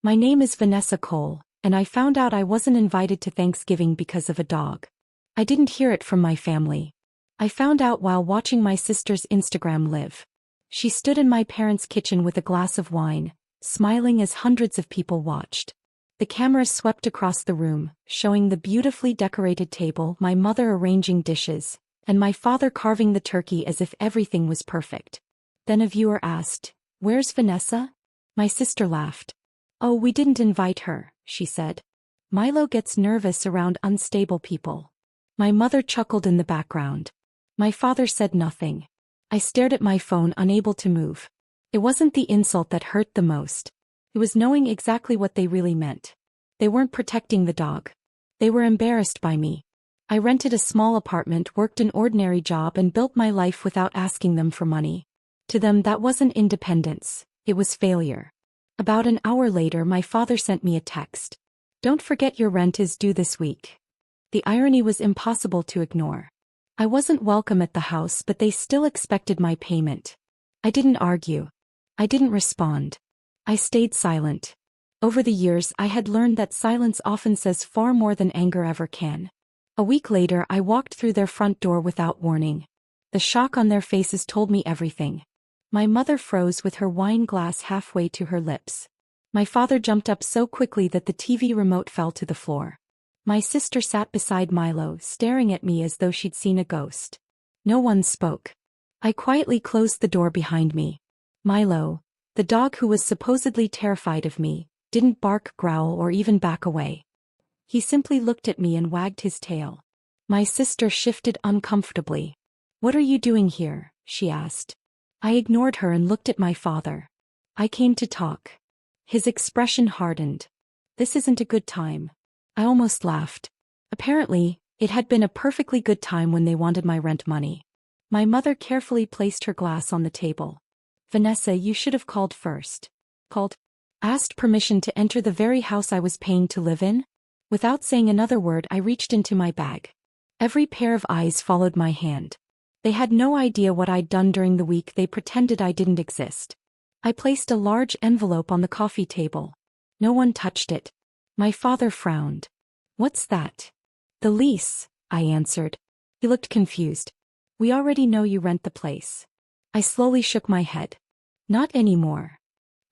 My name is Vanessa Cole, and I found out I wasn't invited to Thanksgiving because of a dog. I didn't hear it from my family. I found out while watching my sister's Instagram live. She stood in my parents' kitchen with a glass of wine, smiling as hundreds of people watched. The camera swept across the room, showing the beautifully decorated table, my mother arranging dishes, and my father carving the turkey as if everything was perfect. Then a viewer asked, "Where's Vanessa?" My sister laughed. "Oh, we didn't invite her," she said. "Milo gets nervous around unstable people." My mother chuckled in the background. My father said nothing. I stared at my phone, unable to move. It wasn't the insult that hurt the most. It was knowing exactly what they really meant. They weren't protecting the dog. They were embarrassed by me. I rented a small apartment, worked an ordinary job, and built my life without asking them for money. To them, that wasn't independence. It was failure. About an hour later, my father sent me a text. "Don't forget your rent is due this week." The irony was impossible to ignore. I wasn't welcome at the house, but they still expected my payment. I didn't argue. I didn't respond. I stayed silent. Over the years, I had learned that silence often says far more than anger ever can. A week later, I walked through their front door without warning. The shock on their faces told me everything. My mother froze with her wine glass halfway to her lips. My father jumped up so quickly that the TV remote fell to the floor. My sister sat beside Milo, staring at me as though she'd seen a ghost. No one spoke. I quietly closed the door behind me. Milo, the dog who was supposedly terrified of me, didn't bark, growl, or even back away. He simply looked at me and wagged his tail. My sister shifted uncomfortably. "What are you doing here?" she asked. I ignored her and looked at my father. "I came to talk." His expression hardened. "This isn't a good time." I almost laughed. Apparently, it had been a perfectly good time when they wanted my rent money. My mother carefully placed her glass on the table. "Vanessa, you should have called first." "Called?" "Asked permission to enter the very house I was paying to live in?" Without saying another word, I reached into my bag. Every pair of eyes followed my hand. They had no idea what I'd done during the week. They pretended I didn't exist. I placed a large envelope on the coffee table. No one touched it. My father frowned. "What's that?" "The lease," I answered. He looked confused. "We already know you rent the place." I slowly shook my head. "Not anymore."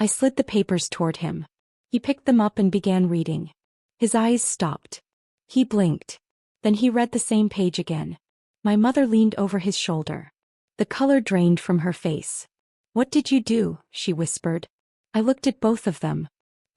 I slid the papers toward him. He picked them up and began reading. His eyes stopped. He blinked. Then he read the same page again. My mother leaned over his shoulder. The color drained from her face. "What did you do?" she whispered. I looked at both of them.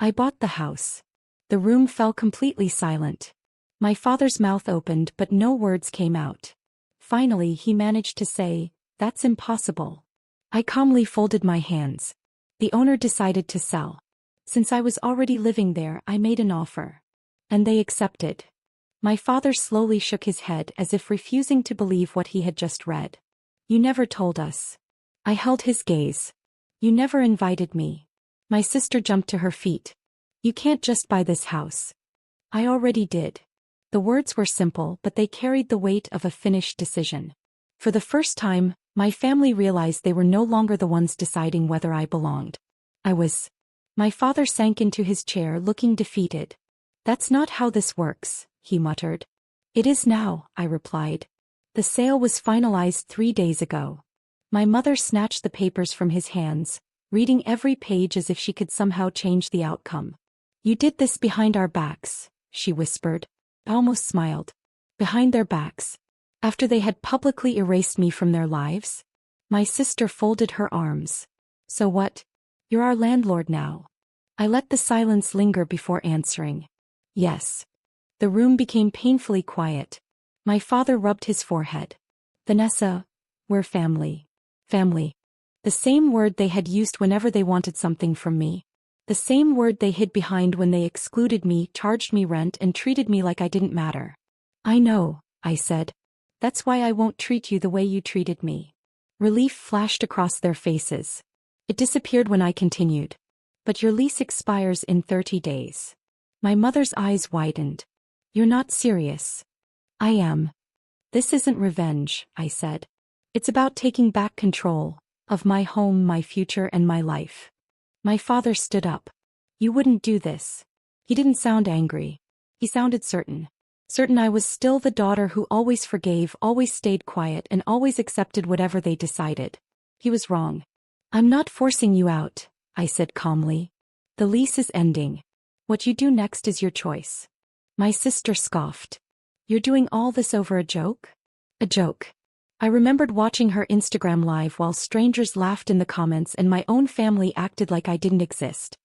"I bought the house." The room fell completely silent. My father's mouth opened, but no words came out. Finally, he managed to say, "That's impossible." I calmly folded my hands. The owner decided to sell. Since I was already living there, I made an offer. And they accepted. My father slowly shook his head as if refusing to believe what he had just read. "You never told us." I held his gaze. "You never invited me." My sister jumped to her feet. "You can't just buy this house." "I already did." The words were simple, but they carried the weight of a finished decision. For the first time, my family realized they were no longer the ones deciding whether I belonged. I was. My father sank into his chair, looking defeated. "That's not how this works," he muttered. "It is now," I replied. "The sale was finalized 3 days ago." My mother snatched the papers from his hands, reading every page as if she could somehow change the outcome. "You did this behind our backs," she whispered. I almost smiled. Behind their backs. After they had publicly erased me from their lives? My sister folded her arms. "So what? You're our landlord now." I let the silence linger before answering. "Yes." The room became painfully quiet. My father rubbed his forehead. "Vanessa, we're family." Family. The same word they had used whenever they wanted something from me. The same word they hid behind when they excluded me, charged me rent, and treated me like I didn't matter. "I know," I said. "That's why I won't treat you the way you treated me." Relief flashed across their faces. It disappeared when I continued. "But your lease expires in 30 days. My mother's eyes widened. "You're not serious." "I am." "This isn't revenge," I said. "It's about taking back control of my home, my future, and my life." My father stood up. You wouldn't do this. He didn't sound angry. He sounded certain. Certain I was still the daughter who always forgave, always stayed quiet, and always accepted whatever they decided. He was wrong. I'm not forcing you out, I said calmly. The lease is ending. What you do next is your choice. My sister scoffed. You're doing all this over a joke? A joke. I remembered watching her Instagram live while strangers laughed in the comments and my own family acted like I didn't exist.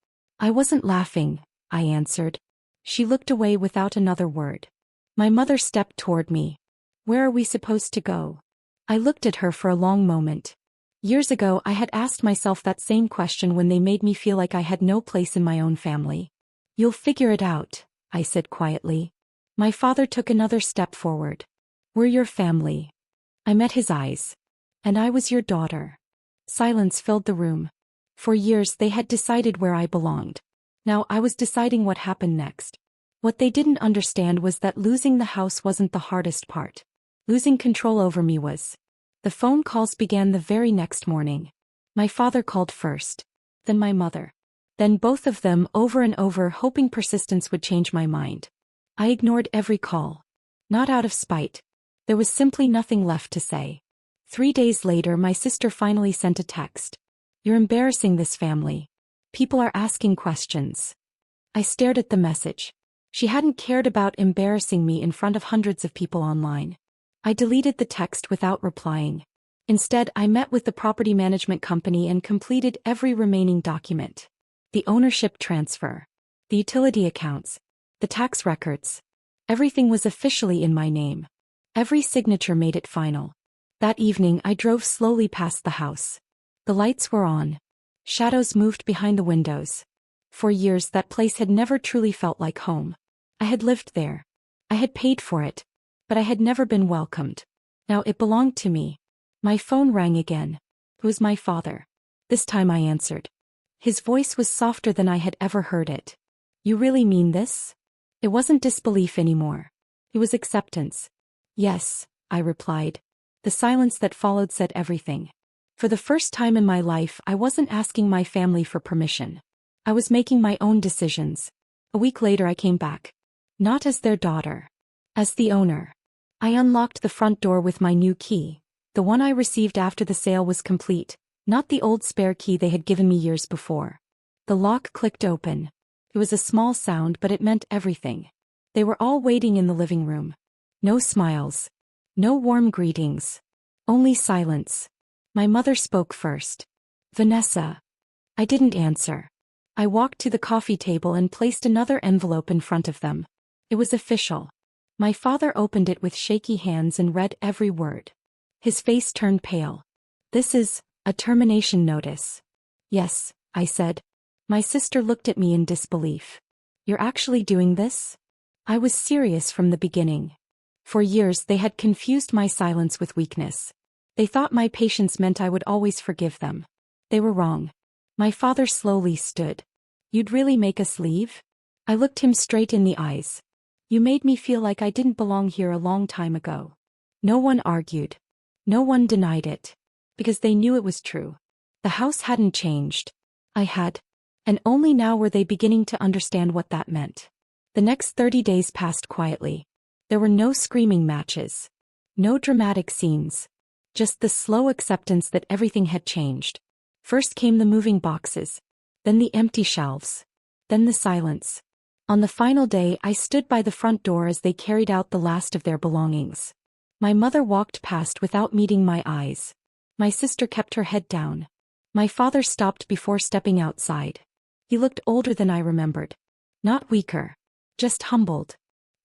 I wasn't laughing, I answered. She looked away without another word. My mother stepped toward me. Where are we supposed to go? I looked at her for a long moment. Years ago I had asked myself that same question when they made me feel like I had no place in my own family. You'll figure it out, I said quietly. My father took another step forward. We're your family. I met his eyes. And I was your daughter. Silence filled the room. For years they had decided where I belonged. Now I was deciding what happened next. What they didn't understand was that losing the house wasn't the hardest part. Losing control over me was. The phone calls began the very next morning. My father called first. Then my mother. Then both of them over and over, hoping persistence would change my mind. I ignored every call. Not out of spite. There was simply nothing left to say. 3 days later my sister finally sent a text. You're embarrassing this family. People are asking questions. I stared at the message. She hadn't cared about embarrassing me in front of hundreds of people online. I deleted the text without replying. Instead, I met with the property management company and completed every remaining document. The ownership transfer. The utility accounts. The tax records. Everything was officially in my name. Every signature made it final. That evening I drove slowly past the house. The lights were on. Shadows moved behind the windows. For years that place had never truly felt like home. I had lived there. I had paid for it. But I had never been welcomed. Now it belonged to me. My phone rang again. It was my father. This time I answered. His voice was softer than I had ever heard it. You really mean this? It wasn't disbelief anymore. It was acceptance. Yes, I replied. The silence that followed said everything. For the first time in my life, I wasn't asking my family for permission. I was making my own decisions. A week later I came back. Not as their daughter. As the owner. I unlocked the front door with my new key, the one I received after the sale was complete, not the old spare key they had given me years before. The lock clicked open. It was a small sound, but it meant everything. They were all waiting in the living room. No smiles. No warm greetings. Only silence. My mother spoke first. Vanessa. I didn't answer. I walked to the coffee table and placed another envelope in front of them. It was official. My father opened it with shaky hands and read every word. His face turned pale. This is a termination notice. Yes, I said. My sister looked at me in disbelief. You're actually doing this? I was serious from the beginning. For years they had confused my silence with weakness. They thought my patience meant I would always forgive them. They were wrong. My father slowly stood. You'd really make us leave? I looked him straight in the eyes. You made me feel like I didn't belong here a long time ago. No one argued. No one denied it. Because they knew it was true. The house hadn't changed. I had. And only now were they beginning to understand what that meant. The next 30 days passed quietly. There were no screaming matches. No dramatic scenes. Just the slow acceptance that everything had changed. First came the moving boxes. Then the empty shelves. Then the silence. On the final day I stood by the front door as they carried out the last of their belongings. My mother walked past without meeting my eyes. My sister kept her head down. My father stopped before stepping outside. He looked older than I remembered. Not weaker. Just humbled.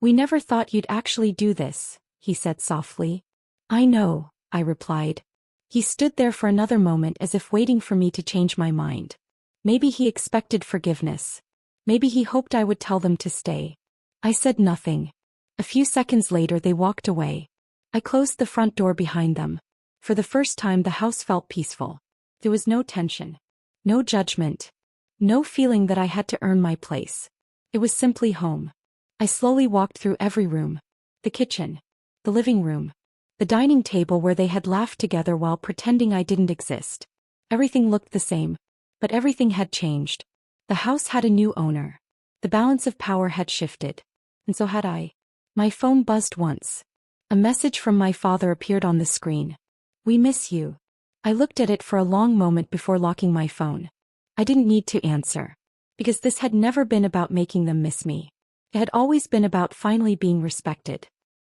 We never thought you'd actually do this, he said softly. I know, I replied. He stood there for another moment as if waiting for me to change my mind. Maybe he expected forgiveness. Maybe he hoped I would tell them to stay. I said nothing. A few seconds later they walked away. I closed the front door behind them. For the first time the house felt peaceful. There was no tension. No judgment. No feeling that I had to earn my place. It was simply home. I slowly walked through every room. The kitchen. The living room. The dining table where they had laughed together while pretending I didn't exist. Everything looked the same. But everything had changed. The house had a new owner. The balance of power had shifted. And so had I. My phone buzzed once. A message from my father appeared on the screen. "We miss you." I looked at it for a long moment before locking my phone. I didn't need to answer. Because this had never been about making them miss me. It had always been about finally being respected.